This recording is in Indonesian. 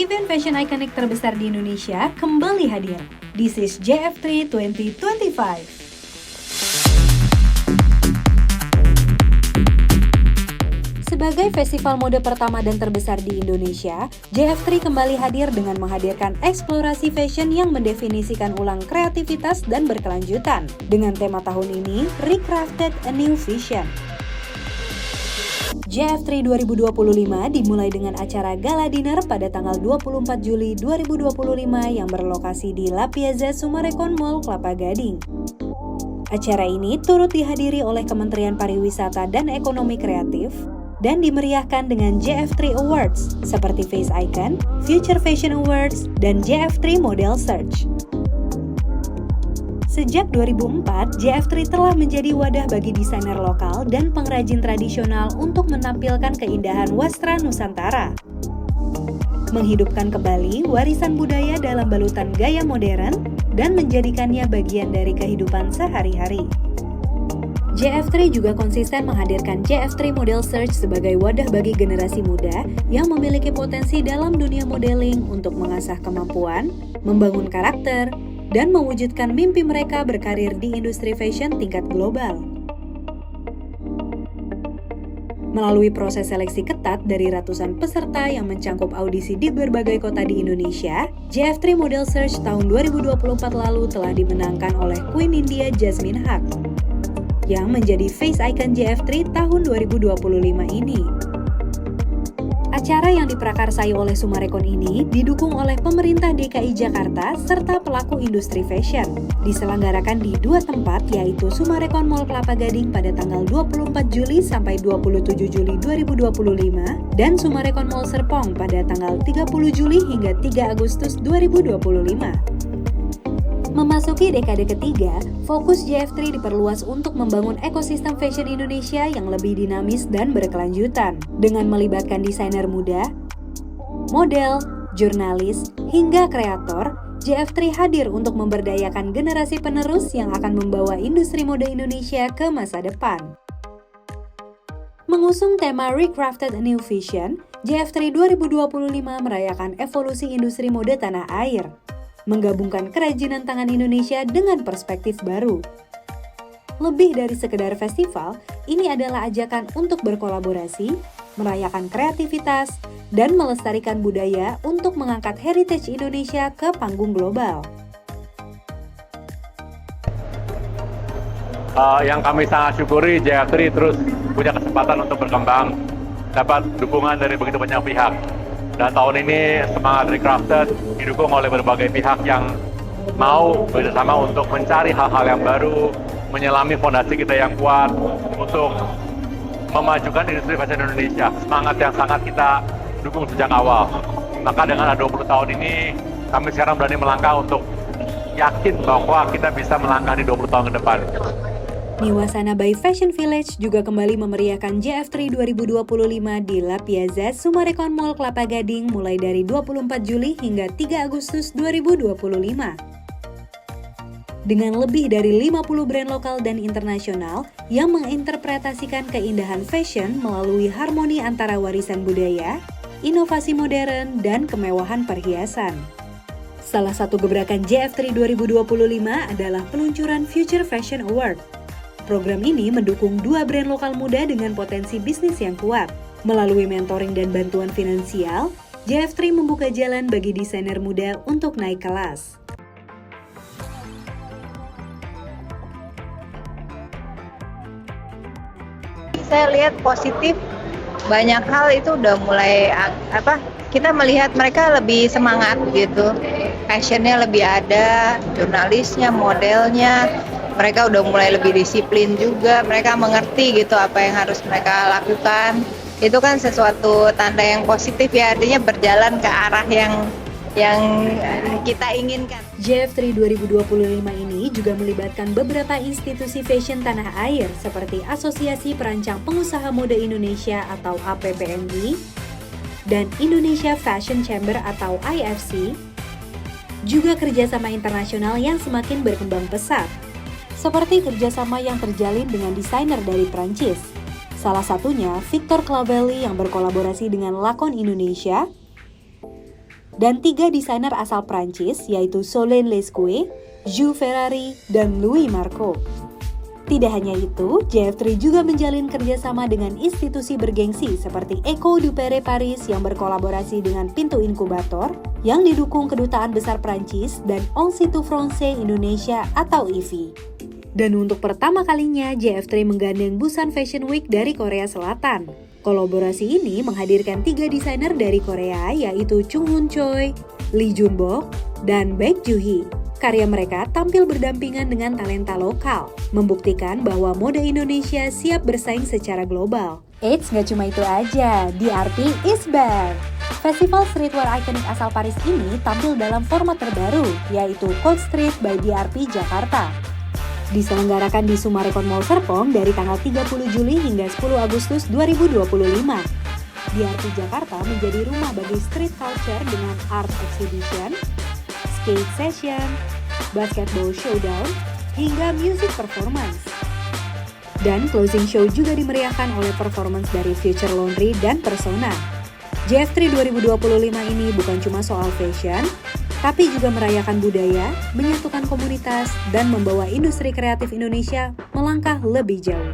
event fashion ikonik terbesar di Indonesia kembali hadir. This is JF3 2025. Sebagai festival mode pertama dan terbesar di Indonesia, JF3 kembali hadir dengan menghadirkan eksplorasi fashion yang mendefinisikan ulang kreativitas dan berkelanjutan. Dengan tema tahun ini, Recrafted a New Vision. JF3 2025 dimulai dengan acara Gala Dinner pada tanggal 24 Juli 2025 yang berlokasi di La Piazza Summarecon Mall Kelapa Gading. Acara ini turut dihadiri oleh Kementerian Pariwisata dan Ekonomi Kreatif dan dimeriahkan dengan JF3 Awards seperti Face Icon, Future Fashion Awards, dan JF3 Model Search. Sejak 2004, JF3 telah menjadi wadah bagi desainer lokal dan pengrajin tradisional untuk menampilkan keindahan wastra Nusantara. Menghidupkan kembali warisan budaya dalam balutan gaya modern dan menjadikannya bagian dari kehidupan sehari-hari. JF3 juga konsisten menghadirkan JF3 Model Search sebagai wadah bagi generasi muda yang memiliki potensi dalam dunia modeling untuk mengasah kemampuan, membangun karakter, dan mewujudkan mimpi mereka berkarir di industri fashion tingkat global. Melalui proses seleksi ketat dari ratusan peserta yang mencangkup audisi di berbagai kota di Indonesia, JF3 Model Search tahun 2024 lalu telah dimenangkan oleh Queen India Jasmine Haq, yang menjadi face icon JF3 tahun 2025 ini. Acara yang diprakarsai oleh Summarecon ini didukung oleh pemerintah DKI Jakarta serta pelaku industri fashion. Diselenggarakan di dua tempat yaitu Summarecon Mall Kelapa Gading pada tanggal 24 Juli sampai 27 Juli 2025 dan Summarecon Mall Serpong pada tanggal 30 Juli hingga 3 Agustus 2025. Memasuki dekade ketiga, fokus JF3 diperluas untuk membangun ekosistem fashion Indonesia yang lebih dinamis dan berkelanjutan. Dengan melibatkan desainer muda, model, jurnalis, hingga kreator, JF3 hadir untuk memberdayakan generasi penerus yang akan membawa industri mode Indonesia ke masa depan. Mengusung tema Recrafted a New Vision, JF3 2025 merayakan evolusi industri mode tanah air, menggabungkan kerajinan tangan Indonesia dengan perspektif baru. Lebih dari sekedar festival, ini adalah ajakan untuk berkolaborasi, merayakan kreativitas, dan melestarikan budaya untuk mengangkat heritage Indonesia ke panggung global. Yang kami sangat syukuri, JF3 terus punya kesempatan untuk berkembang, dapat dukungan dari begitu banyak pihak. Dan tahun ini semangat Recrafted didukung oleh berbagai pihak yang mau bersama untuk mencari hal-hal yang baru, menyelami fondasi kita yang kuat untuk memajukan industri fashion Indonesia. Semangat yang sangat kita dukung sejak awal. Maka dengan 20 tahun ini, kami sekarang berani melangkah untuk yakin bahwa kita bisa melangkah di 20 tahun ke depan. Niwasana by Fashion Village juga kembali memeriahkan JF3 2025 di La Piazza Summarecon Mall Kelapa Gading mulai dari 24 Juli hingga 3 Agustus 2025. Dengan lebih dari 50 brand lokal dan internasional yang menginterpretasikan keindahan fashion melalui harmoni antara warisan budaya, inovasi modern, dan kemewahan perhiasan. Salah satu gebrakan JF3 2025 adalah peluncuran Future Fashion Award. Program ini mendukung dua brand lokal muda dengan potensi bisnis yang kuat. Melalui mentoring dan bantuan finansial, JF3 membuka jalan bagi desainer muda untuk naik kelas. Saya lihat positif, banyak hal itu udah mulai kita melihat mereka lebih semangat gitu. Fashionnya lebih ada, jurnalisnya, modelnya, mereka udah mulai lebih disiplin juga, mereka mengerti gitu apa yang harus mereka lakukan. Itu kan sesuatu tanda yang positif ya, artinya berjalan ke arah yang kita inginkan. JF3 2025 ini juga melibatkan beberapa institusi fashion tanah air seperti Asosiasi Perancang Pengusaha Mode Indonesia atau APPMI dan Indonesia Fashion Chamber atau IFC, juga kerjasama internasional yang semakin berkembang pesat, seperti kerjasama yang terjalin dengan desainer dari Prancis. Salah satunya Victor Clavelli yang berkolaborasi dengan Lakon Indonesia, dan 3 desainer asal Prancis yaitu Solène Lescure, Jules Ferrari, dan Louis Marco. Tidak hanya itu, JF3 juga menjalin kerjasama dengan institusi bergengsi seperti École du Père Paris yang berkolaborasi dengan Pintu Inkubator yang didukung Kedutaan Besar Prancis dan Institut Français Indonesia atau IFI. Dan untuk pertama kalinya, JF3 menggandeng Busan Fashion Week dari Korea Selatan. Kolaborasi ini menghadirkan 3 desainer dari Korea yaitu Chung Hoon Choi, Lee Jun Bok, dan Baek Joo Hee. Karya mereka tampil berdampingan dengan talenta lokal, membuktikan bahwa mode Indonesia siap bersaing secara global. Eits, nggak cuma itu aja, DRP is back! Festival streetwear ikonik asal Paris ini tampil dalam format terbaru, yaitu Cold Street by DRP Jakarta. Diselenggarakan di Summarecon Mall Serpong dari tanggal 30 Juli hingga 10 Agustus 2025. DRP Jakarta menjadi rumah bagi street culture dengan art exhibition, skate session, basketball showdown, hingga music performance. Dan closing show juga dimeriahkan oleh performance dari Future Laundry dan Persona. JF3 2025 ini bukan cuma soal fashion, tapi juga merayakan budaya, menyatukan komunitas, dan membawa industri kreatif Indonesia melangkah lebih jauh.